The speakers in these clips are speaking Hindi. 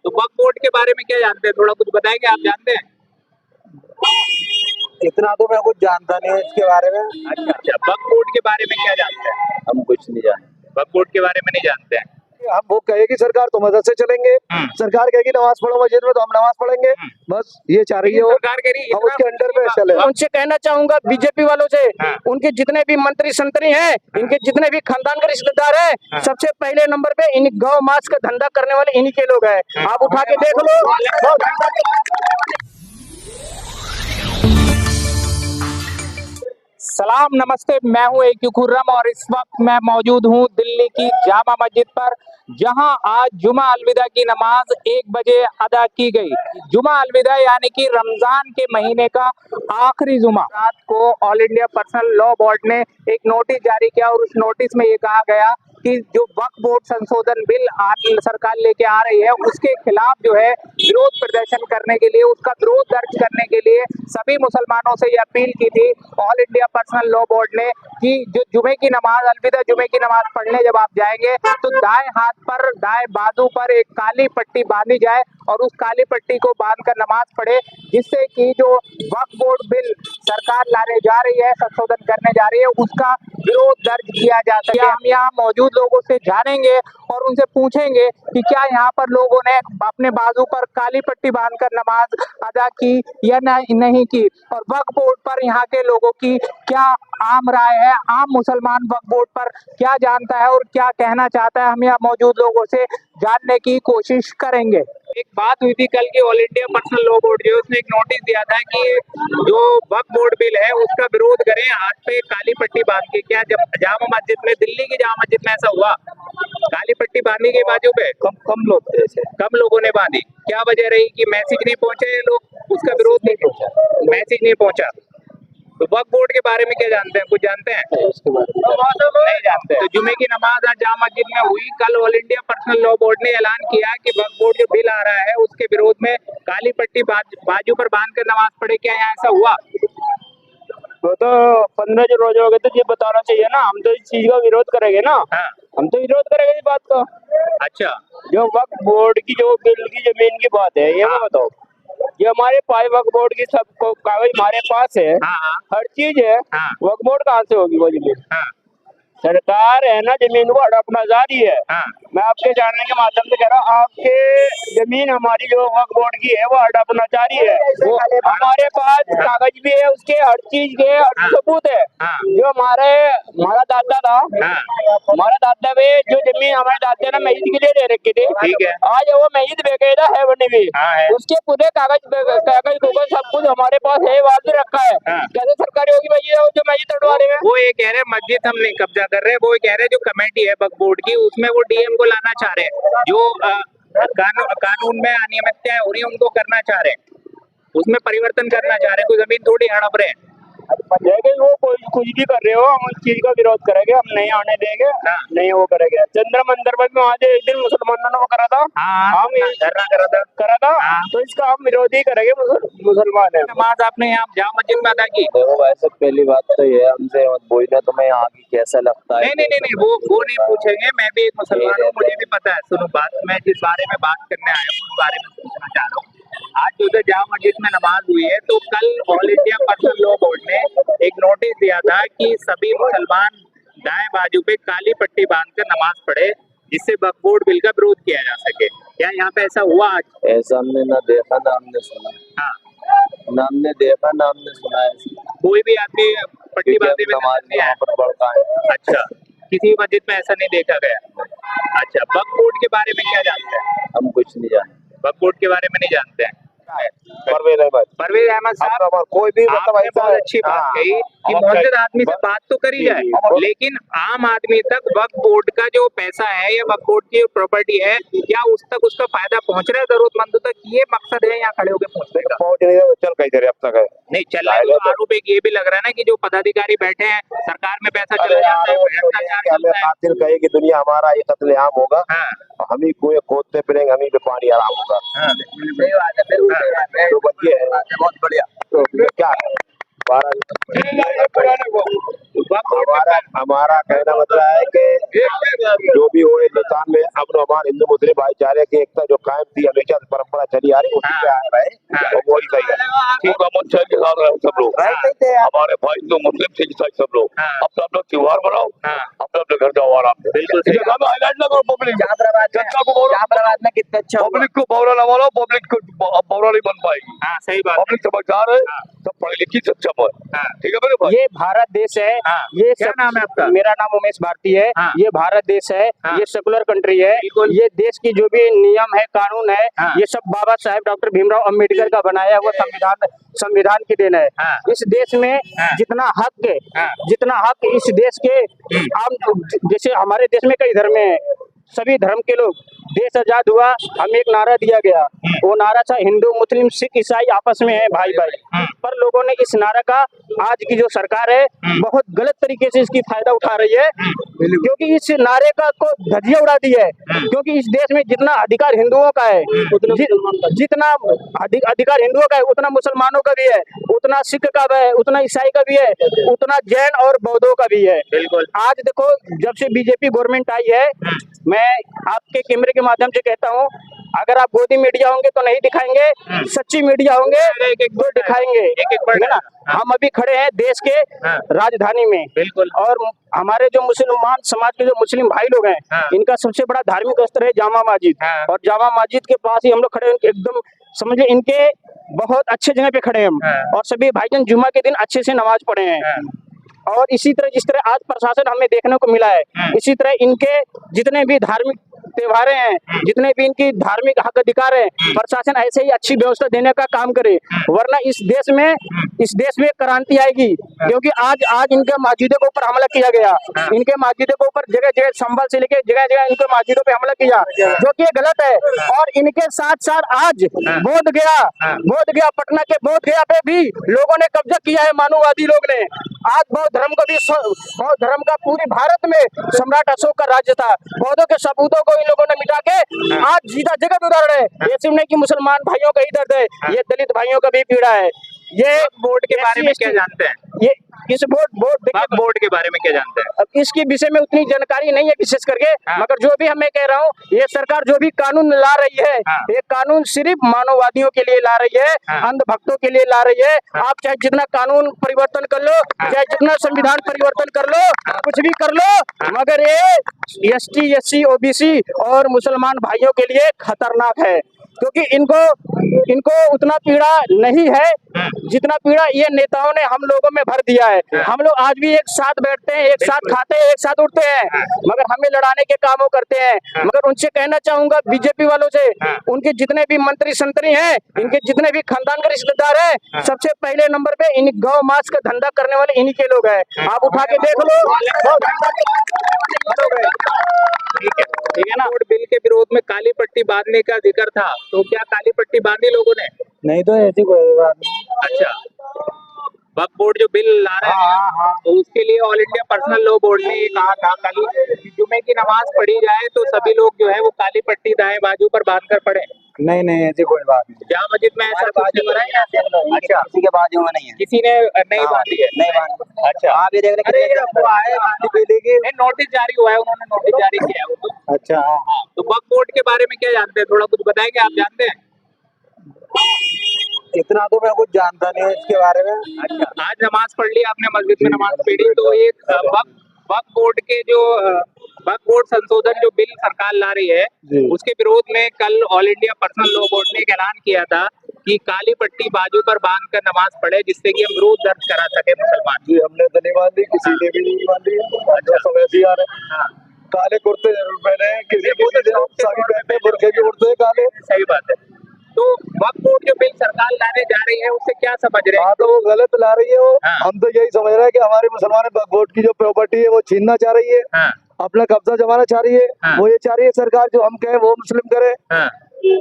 तो वक्फ बोर्ड के बारे में क्या जानते हैं, थोड़ा कुछ बताएंगे? आप जानते हैं? इतना तो मैं कुछ जानता नहीं है इसके बारे में। अच्छा, वक्फ बोर्ड के बारे में क्या जानते हैं? हम कुछ नहीं जानते। वक्फ बोर्ड के बारे में नहीं जानते हैं। हम वो कहेगी सरकार तो मदद से चलेंगे, सरकार कहेगी नमाज पढ़ो मस्जिद में तो हम नमाज पढ़ेंगे, बस ये चाह रही है वो। सरकार कह रही है हम उसके अंडर में चले। उनसे कहना चाहूंगा बीजेपी वालों से, उनके जितने भी मंत्री संतरी हैं, इनके जितने भी खानदान के रिश्तेदार हैं, सबसे पहले नंबर पे इन गौ मांस का धंधा करने वाले इन्हीं के लोग हैं। आप उठा के देख लो। सलाम, नमस्ते, मैं हूं ए.क्यू खुर्रम और इस वक्त मैं मौजूद हूं दिल्ली की जामा मस्जिद पर, जहां आज जुमा अलविदा की नमाज 1 बजे अदा की गई। जुमा अलविदा यानी कि रमजान के महीने का आखिरी जुमा। रात को all India personal law board ने एक नोटिस जारी किया और उस नोटिस में ये कहा गया कि जो वक्फ बोर्ड संशोधन बिल सरकार लेके आ रही है उसके खिलाफ जो है विरोध प्रदर्शन करने के लिए, उसका विरोध दर्ज करने के लिए सभी मुसलमानों से ये अपील की थी all India personal law board ने कि जो जुमे की नमाज, अलविदा जुमे की नमाज पढ़ने जब आप जाएंगे तो दाएं हाथ पर, दाएं बाजू पर एक काली पट्टी बांधी जाए और उस काली पट्टी को बांधकर नमाज पढ़े, जिससे कि जो वक्फ बोर्ड बिल सरकार लाने जा रही है, संशोधन करने जा रही है, उसका विरोध दर्ज किया जा सके। हम यहाँ मौजूद लोगों से जानेंगे और उनसे पूछेंगे कि क्या यहाँ पर लोगों ने अपने बाजू पर काली पट्टी बांधकर नमाज अदा की या नहीं की, और वक्फ बोर्ड पर यहाँ के लोगों की क्या आम राय है, आम मुसलमान वक्फ बोर्ड पर क्या जानता है और क्या कहना चाहता है। हम यहाँ मौजूद लोगों से जानने की कोशिश करेंगे। एक बात हुई थी कल की, all India personal law board जो उसने एक नोटिस दिया था कि जो वक्फ बोर्ड बिल है उसका विरोध करें हाथ पे काली पट्टी बांध के। क्या जब जामा मस्जिद में, दिल्ली की जामा मस्जिद में ऐसा हुआ? काली पट्टी बांधी गई बाजू पे? कम लोगों ने बांधी। क्या वजह रही कि मैसेज नहीं पहुंचे, लोग उसका विरोध नहीं पहुंचा, मैसेज नहीं पहुंचा? तो वक्फ बोर्ड के बारे में क्या जानते हैं, कुछ जानते हैं? नहीं जानते। तो जुमे की नमाज आज जामा मस्जिद में हुई। कल all India personal law board ने ऐलान किया कि वक्फ बोर्ड जो बिल आ रहा है उसके विरोध में काली पट्टी बाजू पर बांधकर नमाज पढ़े। क्या यहाँ ऐसा हुआ? वो तो 15 जो रोजे हो गए तो ये बताना चाहिए ना, हम तो इस चीज का विरोध करेंगे ना। हम तो विरोध करेंगे इस बात का। अच्छा, जो वक्फ बोर्ड की जो बिल की जमीन की बात है, ये मैं बताओ, ये हमारे पास वक्फ बोर्ड की सब कागज हमारे पास है, हर चीज है। वक्फ बोर्ड कहाँ से होगी वो जमीन? सरकार है ना, जमीन को हड़पना जा रही है। मैं आपके जानने के माध्यम से कह रहा हूँ, आपके जमीन हमारी जो वक्फ बोर्ड की है वो हड़पना जा रही है। वो हमारे पास कागज भी है उसके, हर चीज के हर सबूत है। जो हमारा दादा था, हमारा दादा भी जो जमीन हमारे दादा ने मस्जिद के लिए दे रखी थी, ठीक है, आज वो मस्जिद बेकायदा है बनी हुई, उसके पूरे कागज सब कुछ हमारे पास है, वाजिब रखा है। कैसे सरकारी होगी भाई जो मस्जिद तोड़वा रहे हैं? वो ये कह रहे मस्जिद हम नहीं कब्जा कर रहे, वो कह रहे जो कमेटी है वक्फ बोर्ड की उसमें वो डीएम को लाना चाह रहे हैं, जो कानून में अनियमितताएं हो रही है उनको करना चाह रहे हैं, उसमें परिवर्तन करना चाह रहे हैं। कोई जमीन थोड़ी हड़प रहे हैं। लेकिन वो कुछ भी कर रहे हो, हम उस चीज का विरोध करेंगे, हम नहीं आने देंगे। नहीं वो करेंगे। चंद्र मंदिर पर भी वहाँ से एक दिन मुसलमानों ने वो करा था, हम धरना करा था, तो इसका हम विरोध ही करेंगे। मुसलमान है। नमाज आपने यहाँ जामा मस्जिद में अदा की? देखो भाई साहब, पहली बात तो ये हमसे मत बोलना तुम्हें यहाँ की कैसा लगता है। नहीं, वो नहीं पूछेंगे। मैं भी एक मुसलमान हूँ, मुझे भी पता है। सुनो बात, मैं जिस बारे में बात करने आया हूँ उस बारे में पूछना चाह रहा हूँ। आज उधर जामा मस्जिद में नमाज हुई है, तो कल all India personal law board ने एक नोटिस दिया था कि सभी मुसलमान दाएं बाजू पे काली पट्टी बांधकर नमाज पढ़े, जिससे वक्फ बोर्ड बिल का विरोध किया जा सके। क्या यहाँ पे ऐसा हुआ आज? ऐसा हमने ना देखा ना हमने सुना। ना हमने देखा ना हमने सुना है। कोई भी आदमी पट्टी बांधे में नमाज नहीं आया पर पढ़ता है। अच्छा, किसी मस्जिद में ऐसा नहीं देखा गया। अच्छा, वक्फ बोर्ड के बारे में क्या जानते हैं? हम कुछ नहीं जानते। वक्फ बोर्ड के बारे में नहीं जानते हैं। परवेज अहमद साहब, कोई भी आपने बहुत अच्छी बात कही कि मौजूद आदमी से बात तो करी जाए, लेकिन आम आदमी तक वक्फ बोर्ड का जो पैसा है या वक्फ बोर्ड की प्रॉपर्टी है, क्या उस तक उसका फायदा पहुंच रहा है जरूरतमंदों तक? ये मकसद है यहाँ खड़े होकर पूछने का। चल कहीं देर अब तक है नहीं चल रहा है, तो आरोप एक ये भी लग रहा है ना कि जो पदाधिकारी बैठे हैं, सरकार में पैसा चला जाता है, भ्रष्टाचार चलता है। कातिल कहे कि दुनिया हमारा ये कत्लेआम होगा, हम ही कुएं खोदते फिरेंगे, हम ही पे पानी आराम होगा। सही बात है, बिल्कुल सही बात है। तो बच्चे है बहुत बढ़िया। तो क्या है हमारा कहना मतलब है कि जो भी हो हिंदुस्तान में अब हमारे हिंदू मुस्लिम भाईचारे की एकता जो कायम थी हमेशा से परंपरा चली आ रही उसी पे आ रहा है और वही सही है। हुकूमत के साथ रहे सब लोग, हमारे भाई तो मुस्लिम सिख ईसाई सब लोग, अब सब लोग त्योहार मनाओ, अपने अपने घर जाओ आराम से। बिल्कुल हाईलाइट ना करो पब्लिक, जनता को बोलो, में कितना अच्छा पब्लिक को बौरा ना बोलो, पब्लिक को बौरा नहीं बन पाएगी। हाँ सही बात पब्लिक समझदार है, सब पढ़ी लिखी सक्षम है। ठीक है मेरे भाई। ये भारत देश है। ये क्या नाम है आपका? मेरा नाम उमेश भारती है। ये भारत देश है। ये सेकुलर कंट्री है। ये देश की जो भी नियम है, कानून है, ये सब बाबा साहेब डॉक्टर भीमराव अंबेडकर का बनाया हुआ संविधान की देन है। इस देश में जितना हक इस देश के आम, जैसे हमारे देश में कई धर्म है, सभी धर्म के लोग, देश आजाद हुआ, हमें एक नारा दिया गया, वो नारा था हिंदू मुस्लिम सिख ईसाई आपस में है भाई भाई। पर लोगों ने इस नारा का, आज की जो सरकार है बहुत गलत तरीके से इसकी फायदा उठा रही है, क्योंकि इस नारे का को धज्जियां उड़ा दी है। क्योंकि इस देश में जितना अधिकार हिंदुओं का है, जितना अधिकार हिंदुओं का है उतना मुसलमानों का भी है, उतना सिख का भी है, उतना ईसाई का भी है, उतना जैन और बौद्धों का भी है। बिल्कुल। आज देखो जब से बीजेपी गवर्नमेंट आई है, मैं आपके कैमरे के माध्यम से कहता हूँ, अगर आप गोदी मीडिया होंगे तो नहीं दिखाएंगे, सच्ची मीडिया होंगे तो दिखाएंगे। ठीक है ना। हम अभी खड़े हैं देश के राजधानी में। बिल्कुल। और हमारे जो मुसलमान समाज के जो मुस्लिम भाई लोग हैं, इनका सबसे बड़ा धार्मिक स्थल है जामा मस्जिद, और जामा मस्जिद के पास ही हम लोग खड़े हैं, एकदम समझे इनके बहुत अच्छे जगह पे खड़े हैं हम। और सभी भाईजान जुम्मा के दिन अच्छे से नमाज पढ़े हैं। और इसी तरह जिस तरह आज प्रशासन हमें देखने को मिला है, इसी तरह इनके जितने भी धार्मिक त्योहारें हैं, जितने भी इनकी धार्मिक हक अधिकार है, प्रशासन ऐसे ही अच्छी व्यवस्था देने का काम करे, वरना इस देश में क्रांति आएगी। क्योंकि आज इनके मस्जिदों के ऊपर हमला किया गया, इनके मस्जिदों के ऊपर जगह जगह संभल से लेके जगह जगह इनके मस्जिदों पे हमला किया, जो कि गलत है। और इनके साथ साथ आज बोध गया पटना के बोध गया पे भी लोगों ने कब्जा किया है, मानववादी लोग ने। आज बौद्ध धर्म का पूरे भारत में सम्राट अशोक का राज्य था, बौद्धों के सबूतों को इन लोगों ने मिटा के आज जीता जगत उदाहरण है। ये सिर्फ नहीं कि मुसलमान भाइयों का ही दर्द है, ये दलित भाइयों का भी पीड़ा है। ये बोर्ड के बारे में क्या जानते हैं? ये इस बोर्ड के बारे में क्या जानते हैं? अब इसके विषय में उतनी जानकारी नहीं है विशेष करके, मगर जो भी मैं कह रहा हूँ, ये सरकार जो भी कानून ला रही है, ये कानून सिर्फ मानववादियों के लिए ला रही है, अंधभक्तों के लिए ला रही है। आप चाहे जितना कानून परिवर्तन कर लो, चाहे जितना संविधान परिवर्तन कर लो, कुछ भी कर लो, मगर ये ST SC OBC और मुसलमान भाइयों के लिए खतरनाक है। क्योंकि इनको उतना पीड़ा नहीं है जितना पीड़ा ये नेताओं ने हम लोगों में भर दिया है। हम लोग आज भी एक साथ बैठते हैं, एक साथ खाते हैं, एक साथ उठते हैं, मगर हमें लड़ाने के कामों करते हैं। मगर उनसे कहना चाहूंगा, बीजेपी वालों से, उनके जितने भी मंत्री संतरी हैं, इनके जितने भी खानदान के रिश्तेदार हैं, सबसे पहले नंबर पे इन गौ मांस का धंधा करने वाले इन्हीं के लोग हैं। आप उठा के देख लो। ठीक है ना। वोट बिल के विरोध में काली पट्टी बांधने का जिक्र था, तो क्या काली पट्टी बांधी लोगों ने? नहीं तो ऐसी कोई बात नहीं। अच्छा, वक्फ बोर्ड जो बिल ला रहे हैं, तो उसके लिए all India personal law board ने ये कहा था कल कि जुमे की नमाज पढ़ी जाए तो सभी लोग जो है वो काली पट्टी दाएं बाजू पर बांध कर पढ़े। नहीं ऐसी कोई बात नहीं। जामा मस्जिद में ऐसा कुछ नहीं है। अच्छा, किसी के बाजू में नहीं है, किसी ने नहीं बांधी है? नहीं बांधी। अच्छा, आप ये देख रहे हैं नोटिस जारी हुआ है, उन्होंने नोटिस जारी किया है वो। अच्छा हाँ, तो वक्फ बोर्ड के बारे में क्या जानते हैं, थोड़ा कुछ बताएंगे? आप जानते हैं? इतना तो मैं कुछ जानता नहीं है इसके बारे में। अच्छा, आज नमाज पढ़ ली आपने, मस्जिद में नमाज पढ़ी, तो एक वक्फ बोर्ड के जो वक्फ बोर्ड संशोधन जो बिल सरकार ला रही है, उसके विरोध में कल all India personal law board ने एक ऐलान किया था कि काली पट्टी बाजू पर बांध कर नमाज पढ़े, जिससे कि हम विरोध दर्ज करा सके मुसलमान। जी, हमने तो नहीं बांधी, किसी ने भी नहीं बांधी। जो समय से आ रहे काले कुर्ते जरूर पहने, किसी साड़ी पहनते, बुरखे भी उड़ते हैं काले। सही बात है। तो वक्फ बोर्ड जो बिल सरकार लाने जा रही है उससे क्या समझ रहे हैं? हाँ, तो वो गलत ला रही है वो। हम तो यही समझ रहे हैं कि हमारे मुसलमान वक्फ बोर्ड की जो प्रॉपर्टी है वो छीनना चाह रही है, अपना कब्जा जमाना चाह रही है। वो ये चाह रही है सरकार जो हम कहें वो मुस्लिम करे,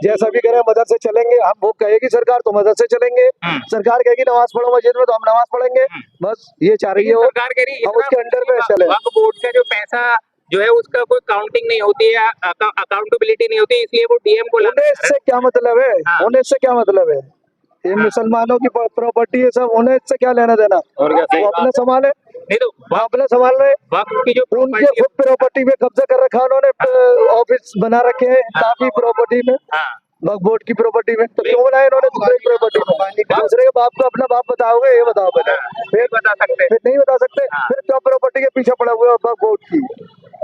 जैसा भी करे मदद से चलेंगे। हम वो कहेगी सरकार तो मदद से चलेंगे, सरकार कहेगी नमाज पढ़ो मस्जिद में तो हम नमाज पढ़ेंगे। बस ये चाह रही है वो, सरकार कह रही है हम उसके अंडर में चले। वक्फ बोर्ड का जो पैसा जो है उसका कोई काउंटिंग नहीं होती है, अकाउंटेबिलिटी नहीं होती, इसलिए वो DM को उन्हें इससे क्या मतलब है? उन्हें इससे क्या मतलब है? ये मुसलमानों की प्रॉपर्टी है सब, उन्हें इससे क्या लेना देना? वो अपने संभाले। नहीं तो हम अपना संभाल रहे हैं। वक्त की जो उनके property- खुद प्रॉपर्टी में कब्जा कर रखा उन्होंने, ऑफिस बना रखे हैं काफी प्रॉपर्टी में, हाँ वक्फ बोर्ड की प्रॉपर्टी में। तो क्यों बनाए इन्होंने दूसरे की प्रॉपर्टी में? दूसरे के बाप को अपना बाप बताओगे, ये बताओ पहले। फिर बता सकते फिर नहीं बता सकते, फिर क्यों प्रॉपर्टी के पीछे पड़ा हुआ है वक्फ बोर्ड की?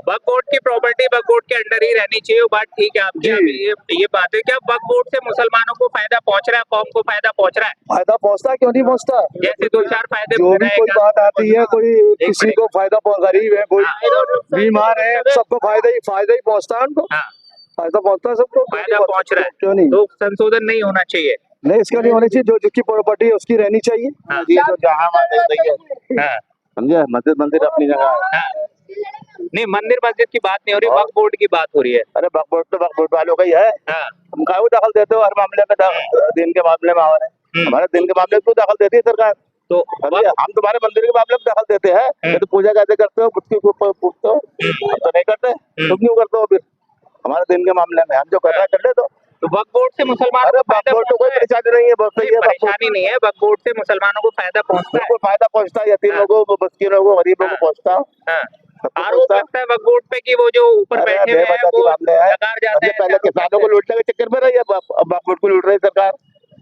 वक्फ बोर्ड की प्रॉपर्टी वक्फ बोर्ड के अंडर ही रहनी चाहिए, वो बात ठीक है आपकी। जी। अभी ये बात है, क्या वक्फ बोर्ड से मुसलमानों को फायदा पहुंच रहा है, कौम को फायदा पहुंच रहा है? फायदा पहुंचता क्यों नहीं पहुंचता? जैसे 2-4 फायदे जो भी बताए कोई क्या? बात आती है, कोई किसी को फायदा गरीब है, कोई बीमार है, सबको फायदा ही पहुंचता है उनको। हाँ, फायदा पहुंचता है सबको। फायदा पहुंच रहा है, क्यों नहीं? तो संशोधन नहीं होना चाहिए। नहीं, इसका नहीं होनी चाहिए। जो जिसकी प्रॉपर्टी है उसकी रहनी चाहिए। हाँ। ये तो जहाँ माता सही है, हाँ, समझे? मस्जिद मंदिर अपनी जगह है। हाँ। नहीं, मंदिर मस्जिद की बात नहीं हो रही, वक्फ बोर्ड की बात हो रही है। अरे वक्फ बोर्ड तो वक्फ बोर्ड वालों का ही है। हाँ, तुम काहे को दखल देते हो हर मामले में? दिन के मामले में हमारे दिन के मामले में क्यों दखल देती है सरकार? तो समझे? हम तुम्हारे मंदिर के मामले में दखल देते हैं, ये तो पूजा कैसे करते हो, उसकी पूछते हो, हम तो नहीं करते। तुम क्यों करते हो? फिर हमारे दिन के मामले में हम जो कर रहे हैं कर ले तो वक्फ बोर्ड से मुसलमानों अरे को वक्फ फायदा बोर्ड तो कोई पहुंचता है? परेशानी नहीं है, बहुत सही है। वक्फ बोर्ड परेशानी नहीं है, वक्फ बोर्ड से मुसलमानों को फायदा पहुंचता है। बिल्कुल फायदा पहुंचता है, यतीम लोगों को, मस्कीनों को, गरीबों को पहुंचता है। हाँ। सबको आरोप पहुंचता है। लगता है वक्फ बोर्ड पे कि वो जो ऊपर अरे बैठे हुए हैं बेवजह की वो मामले है। नकार जाते सबसे हैं। पहले किसानों को लूटने के चक्कर में रही है, अब वक्फ बोर्ड को लूट रही है सरकार।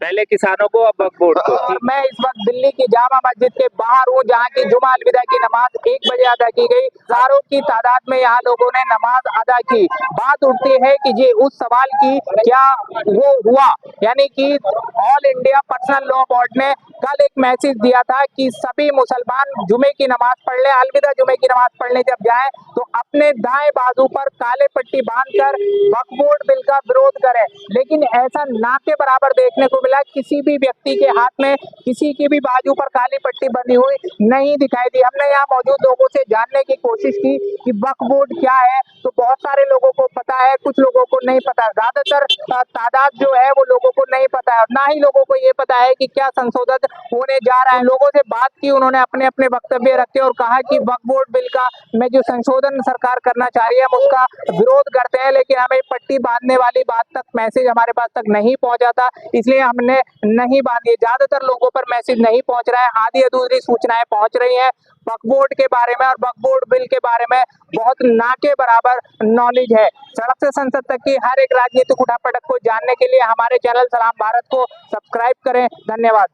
पहले किसानों को, अब वक्फ बोर्ड को। और मैं इस वक्त दिल्ली की जामा मस्जिद के बाहर हूँ, जहाँ की जुमा अलविदा की नमाज 1 बजे अदा की गई। हजारों की तादाद में यहाँ लोगों ने नमाज अदा की। बात उठती है कि ये उस सवाल की, क्या वो हुआ, यानी कि all India personal law board ने कल एक मैसेज दिया था कि सभी मुसलमान जुमे की नमाज पढ़ ले, अलविदा जुमे की नमाज पढ़ने जब जाए तो अपने दाएं बाजू पर काले पट्टी बांधकर वक्फ बोर्ड बिल का विरोध करें। लेकिन ऐसा ना के बराबर देखने को मिला, किसी भी व्यक्ति के हाथ में किसी की भी बाजू पर काली पट्टी बंधी हुई नहीं दिखाई दी। हमने यहाँ मौजूद लोगों से जानने की कोशिश की कि वक्फ बोर्ड क्या है, तो बहुत सारे लोगों को पता है, कुछ लोगों को नहीं पता। ज्यादातर तादाद जो है वो लोगों को नहीं पता है, ना ही लोगों को ये पता है कि क्या संशोधन होने जा रहा है। लोगों से बात की, उन्होंने अपने अपने वक्तव्य रखे और कहा कि वक्फ बोर्ड बिल का में जो संशोधन सरकार करना चाह रही है हम उसका विरोध करते हैं, लेकिन हमें पट्टी बांधने वाली बात तक मैसेज हमारे पास तक नहीं पहुंचा था, इसलिए हमने नहीं बांधी। ज्यादातर लोगों पर मैसेज नहीं पहुंच रहा है, आधी अधूरी सूचनाएं पहुंच रही हैं वक्फ बोर्ड के बारे में, और वक्फ बोर्ड बिल के बारे में बहुत ना के बराबर नॉलेज है। सड़क से संसद तक की हर एक राजनीतिक उठापटक को जानने के लिए हमारे चैनल सलाम भारत को सब्सक्राइब करें। धन्यवाद।